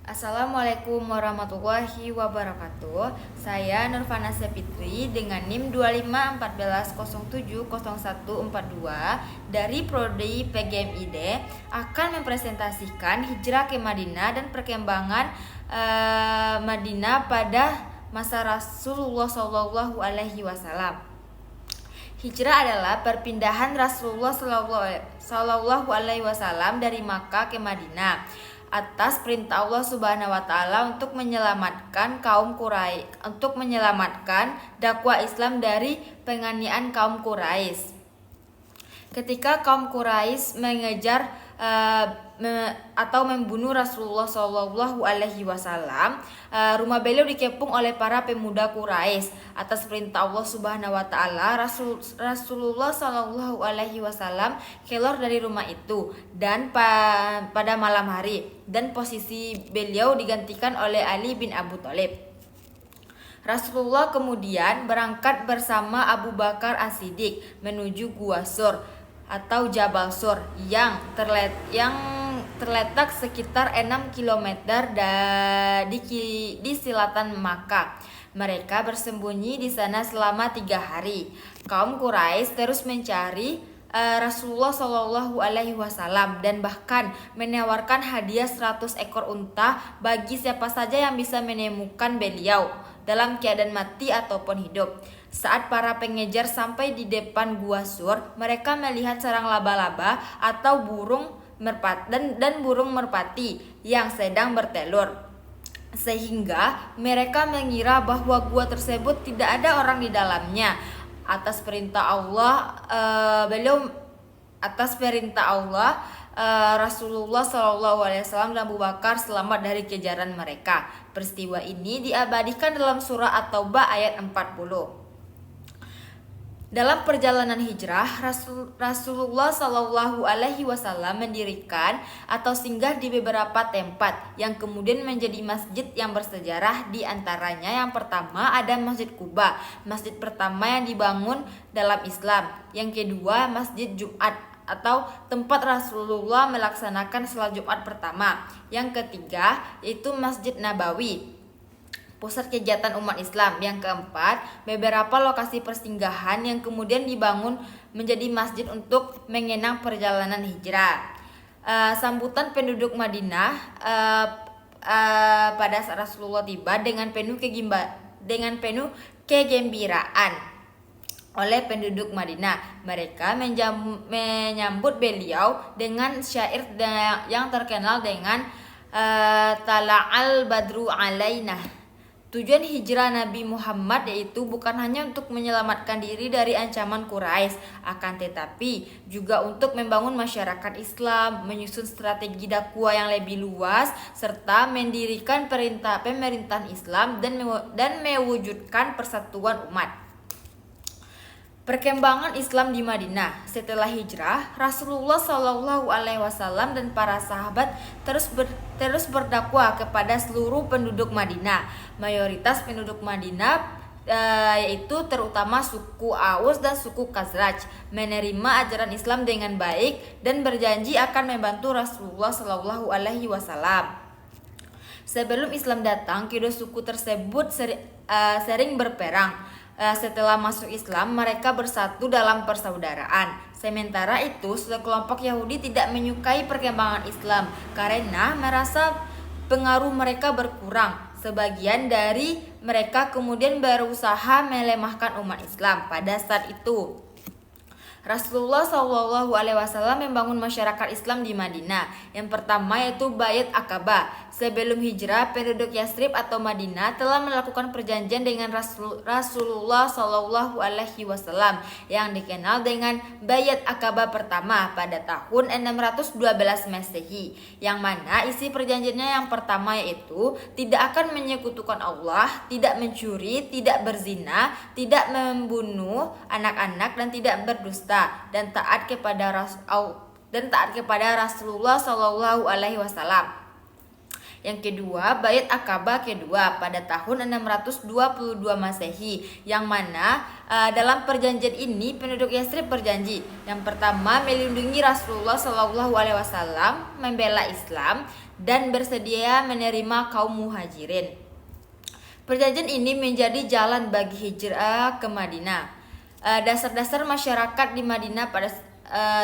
Assalamualaikum warahmatullahi wabarakatuh. Saya Nurfana Sepitri dengan NIM 2514070142 dari Prodi PGMID akan mempresentasikan hijrah ke Madinah dan perkembangan Madinah pada masa Rasulullah Shallallahu Alaihi Wasallam. Hijrah adalah perpindahan Rasulullah Shallallahu Alaihi Wasallam dari Makkah ke Madinah atas perintah Allah Subhanahu Wa Taala untuk menyelamatkan kaum Quraisy, untuk menyelamatkan dakwah Islam dari penganiayaan kaum Quraisy. Ketika kaum Quraisy mengejar atau membunuh Rasulullah Shallallahu Alaihi Wasallam, rumah beliau dikepung oleh para pemuda Quraisy. Atas perintah Allah Subhanahu Wa Taala, Rasulullah Shallallahu Alaihi Wasallam keluar dari rumah itu dan pada malam hari, dan posisi beliau digantikan oleh Ali bin Abu Thalib. Rasulullah kemudian berangkat bersama Abu Bakar As-Siddiq menuju Gua Sur atau Jabal Sur yang terletak sekitar 6 km di selatan Makkah. Mereka bersembunyi di sana selama 3 hari. Kaum Quraisy terus mencari Rasulullah Shallallahu Alaihi Wasallam dan bahkan menawarkan hadiah 100 ekor unta bagi siapa saja yang bisa menemukan beliau dalam keadaan mati ataupun hidup. Saat para pengejar sampai di depan Gua Sur, mereka melihat sarang laba-laba atau burung merpati dan burung merpati yang sedang bertelur. Sehingga mereka mengira bahwa gua tersebut tidak ada orang di dalamnya. Atas perintah Allah, Rasulullah Shallallahu Alaihi Wasallam dan Abu Bakar selamat dari kejaran mereka. Peristiwa ini diabadikan dalam surah At-Taubah ayat 40. Dalam perjalanan hijrah, Rasulullah Shallallahu Alaihi Wasallam mendirikan atau singgah di beberapa tempat yang kemudian menjadi masjid yang bersejarah. Di antaranya yang pertama ada Masjid Quba, masjid pertama yang dibangun dalam Islam. Yang kedua Masjid Jumat atau tempat Rasulullah melaksanakan salat Jumat pertama. Yang ketiga yaitu Masjid Nabawi, pusat kegiatan umat Islam. Yang keempat, beberapa lokasi persinggahan yang kemudian dibangun menjadi masjid untuk mengenang perjalanan hijrah. Sambutan penduduk Madinah pada saat Rasulullah tiba dengan penuh kegembiraan oleh penduduk Madinah. Mereka menyambut beliau dengan syair yang terkenal dengan Tala'al Badru Alaina. Tujuan hijrah Nabi Muhammad yaitu bukan hanya untuk menyelamatkan diri dari ancaman Quraisy, akan tetapi juga untuk membangun masyarakat Islam, menyusun strategi dakwah yang lebih luas, serta mendirikan pemerintahan Islam dan mewujudkan persatuan umat. Perkembangan Islam di Madinah. Setelah hijrah, Rasulullah Shallallahu Alaihi Wasallam dan para sahabat terus berdakwah kepada seluruh penduduk Madinah. Mayoritas penduduk Madinah yaitu terutama suku Aus dan suku Khazraj menerima ajaran Islam dengan baik dan berjanji akan membantu Rasulullah Shallallahu Alaihi Wasallam. Sebelum Islam datang, kedua suku tersebut sering berperang. Setelah masuk Islam, mereka bersatu dalam persaudaraan. Sementara itu, sekelompok Yahudi tidak menyukai perkembangan Islam karena merasa pengaruh mereka berkurang. Sebagian dari mereka kemudian berusaha melemahkan umat Islam. Pada saat itu, Rasulullah Shallallahu Alaihi Wasallam membangun masyarakat Islam di Madinah. Yang pertama yaitu Bait Aqabah. Sebelum hijrah, penduduk Yathrib atau Madinah telah melakukan perjanjian dengan Rasulullah Shallallahu Alaihi Wasallam yang dikenal dengan Bait Aqabah pertama pada tahun 612 Masehi. Yang mana isi perjanjiannya yang pertama yaitu tidak akan menyekutukan Allah, tidak mencuri, tidak berzina, tidak membunuh anak-anak dan tidak berdusta, dan taat kepada Rasulullah Shallallahu Alaihi Wasallam. Yang kedua, Bait Aqabah kedua pada tahun 622 Masehi, yang mana dalam perjanjian ini penduduk Yatsrib berjanji yang pertama melindungi Rasulullah Shallallahu Alaihi Wasallam, membela Islam, dan bersedia menerima kaum muhajirin. Perjanjian ini menjadi jalan bagi hijrah ke Madinah. Dasar-dasar masyarakat di Madinah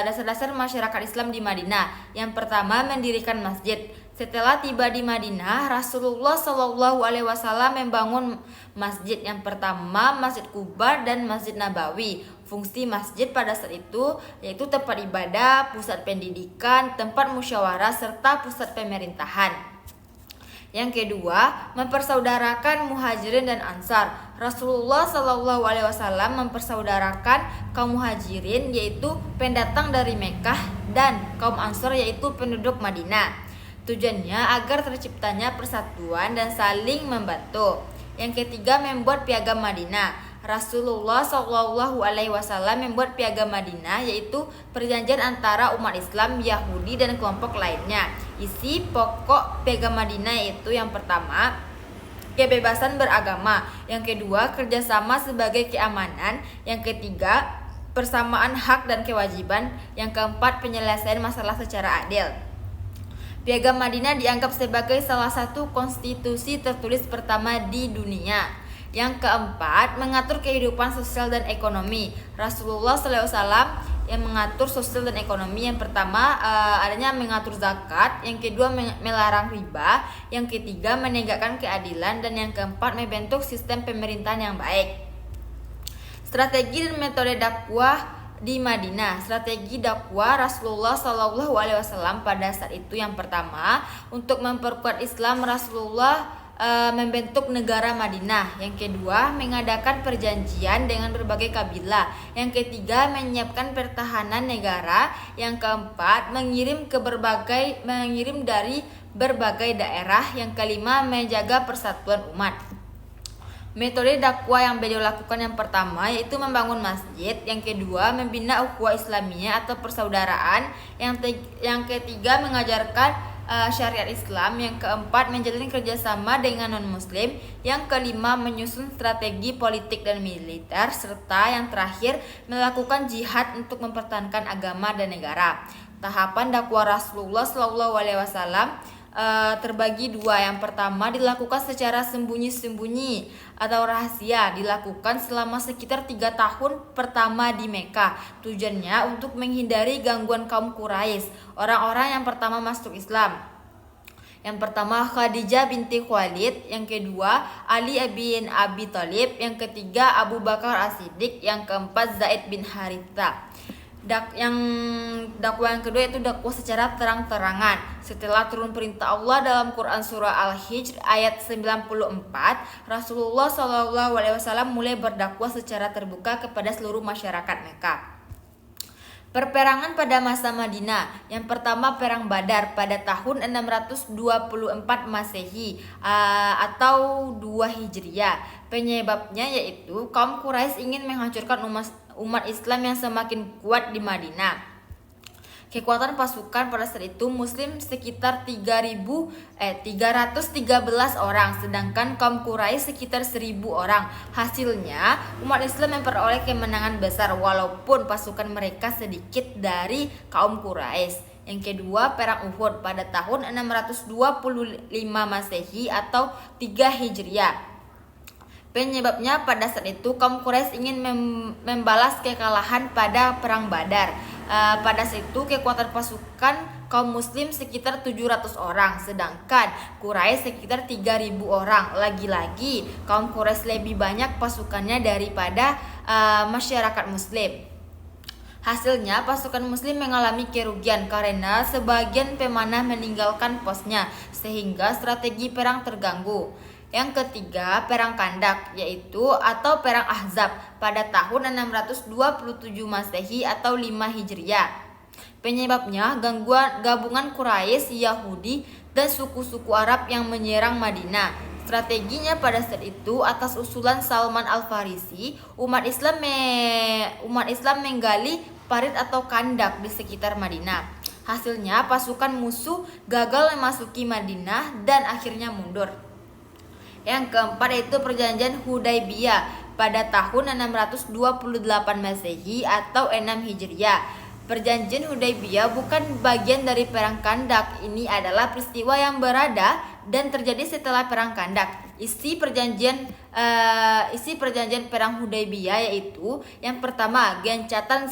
dasar-dasar masyarakat Islam di Madinah. Yang pertama, mendirikan masjid. Setelah tiba di Madinah, Rasulullah Shallallahu Alaihi Wasallam membangun masjid. Yang pertama, Masjid Quba dan Masjid Nabawi. Fungsi masjid pada saat itu yaitu tempat ibadah, pusat pendidikan, tempat musyawarah, serta pusat pemerintahan. Yang kedua, mempersaudarakan muhajirin dan ansar. Rasulullah Shallallahu Alaihi Wasallam mempersaudarakan kaum muhajirin yaitu pendatang dari Mekah dan kaum ansar yaitu penduduk Madinah. Tujuannya agar terciptanya persatuan dan saling membantu. Yang ketiga, membuat piagam Madinah. Rasulullah Shallallahu Alaihi Wasallam membuat piagam Madinah yaitu perjanjian antara umat Islam, Yahudi, dan kelompok lainnya. Isi pokok piagam Madinah yaitu yang pertama, kebebasan beragama. Yang kedua, kerjasama sebagai keamanan. Yang ketiga, persamaan hak dan kewajiban. Yang keempat, penyelesaian masalah secara adil. Piagam Madinah dianggap sebagai salah satu konstitusi tertulis pertama di dunia. Yang keempat, mengatur kehidupan sosial dan ekonomi. Rasulullah SAW yang mengatur sosial dan ekonomi. Yang pertama, adanya mengatur zakat. Yang kedua, melarang riba. Yang ketiga, menegakkan keadilan. Dan yang keempat, membentuk sistem pemerintahan yang baik. Strategi dan metode dakwah di Madinah. Strategi dakwah Rasulullah Shallallahu Alaihi Wasallam pada saat itu yang pertama, untuk memperkuat Islam, Rasulullah membentuk negara Madinah. Yang kedua, mengadakan perjanjian dengan berbagai kabilah. Yang ketiga, menyiapkan pertahanan negara. Yang keempat, mengirim dari berbagai daerah. Yang kelima, menjaga persatuan umat. Metode dakwah yang beliau lakukan yang pertama yaitu membangun masjid. Yang kedua, membina ukhuwah Islamiyah atau persaudaraan. Yang ketiga, mengajarkan syariat Islam. Yang keempat, menjalin kerjasama dengan non-muslim. Yang kelima, menyusun strategi politik dan militer. Serta yang terakhir, melakukan jihad untuk mempertahankan agama dan negara. Tahapan dakwah Rasulullah SAW terbagi dua. Yang pertama, dilakukan secara sembunyi-sembunyi atau rahasia, dilakukan selama sekitar 3 tahun pertama di Mekah. Tujuannya untuk menghindari gangguan kaum Quraisy, orang-orang yang pertama masuk Islam. Yang pertama, Khadijah binti Khuwailid. Yang kedua, Ali bin Abi Thalib. Yang ketiga, Abu Bakar As-Siddiq. Yang keempat, Zaid bin Haritha. Dakwah yang kedua itu dakwah secara terang-terangan. Setelah turun perintah Allah dalam Quran surah Al-Hijr ayat 94, Rasulullah SAW mulai berdakwah secara terbuka kepada seluruh masyarakat Mekah. Perperangan pada masa Madinah. Yang pertama, Perang Badar pada tahun 624 Masehi atau 2 Hijriah. Penyebabnya yaitu kaum Quraisy ingin menghancurkan umat Islam yang semakin kuat di Madinah. Kekuatan pasukan pada saat itu Muslim sekitar 313 orang, sedangkan kaum Quraisy sekitar 1000 orang. Hasilnya, umat Islam memperoleh kemenangan besar walaupun pasukan mereka sedikit dari kaum Quraisy. Yang kedua, Perang Uhud pada tahun 625 Masehi atau 3 Hijriah. Penyebabnya pada saat itu kaum Quraisy ingin membalas kekalahan pada Perang Badar. Pada saat itu kekuatan pasukan kaum muslim sekitar 700 orang, sedangkan Quraisy sekitar 3000 orang. Lagi-lagi kaum Quraisy lebih banyak pasukannya daripada masyarakat muslim. Hasilnya pasukan muslim mengalami kerugian karena sebagian pemanah meninggalkan posnya sehingga strategi perang terganggu. Yang ketiga, Perang Kandak yaitu atau Perang Ahzab pada tahun 627 Masehi atau 5 Hijriah. Penyebabnya gabungan Quraisy, Yahudi, dan suku-suku Arab yang menyerang Madinah. Strateginya pada saat itu atas usulan Salman Al-Farisi, umat Islam menggali parit atau kandak di sekitar Madinah. Hasilnya pasukan musuh gagal memasuki Madinah dan akhirnya mundur. Yang keempat yaitu perjanjian Hudaybiyah pada tahun 628 Masehi atau 6 Hijriah. Perjanjian Hudaybiyah bukan bagian dari Perang Khandak. Ini adalah peristiwa yang berada dan terjadi setelah Perang Khandak. Isi perjanjian Perang Hudaybiyah yaitu yang pertama, gencatan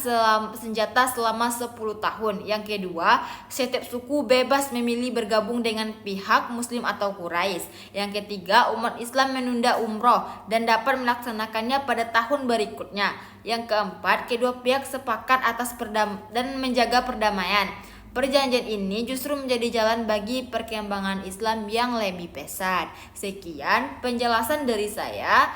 senjata selama 10 tahun. Yang kedua, setiap suku bebas memilih bergabung dengan pihak Muslim atau Quraisy. Yang ketiga, umat Islam menunda umroh dan dapat melaksanakannya pada tahun berikutnya. Yang keempat, kedua pihak sepakat atas dan menjaga perdamaian. Perjanjian ini justru menjadi jalan bagi perkembangan Islam yang lebih pesat. Sekian penjelasan dari saya.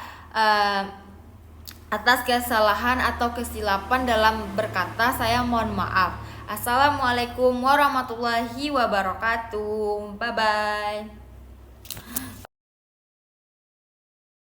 Atas kesalahan atau kesilapan dalam berkata, saya mohon maaf. Assalamualaikum warahmatullahi wabarakatuh. Bye bye.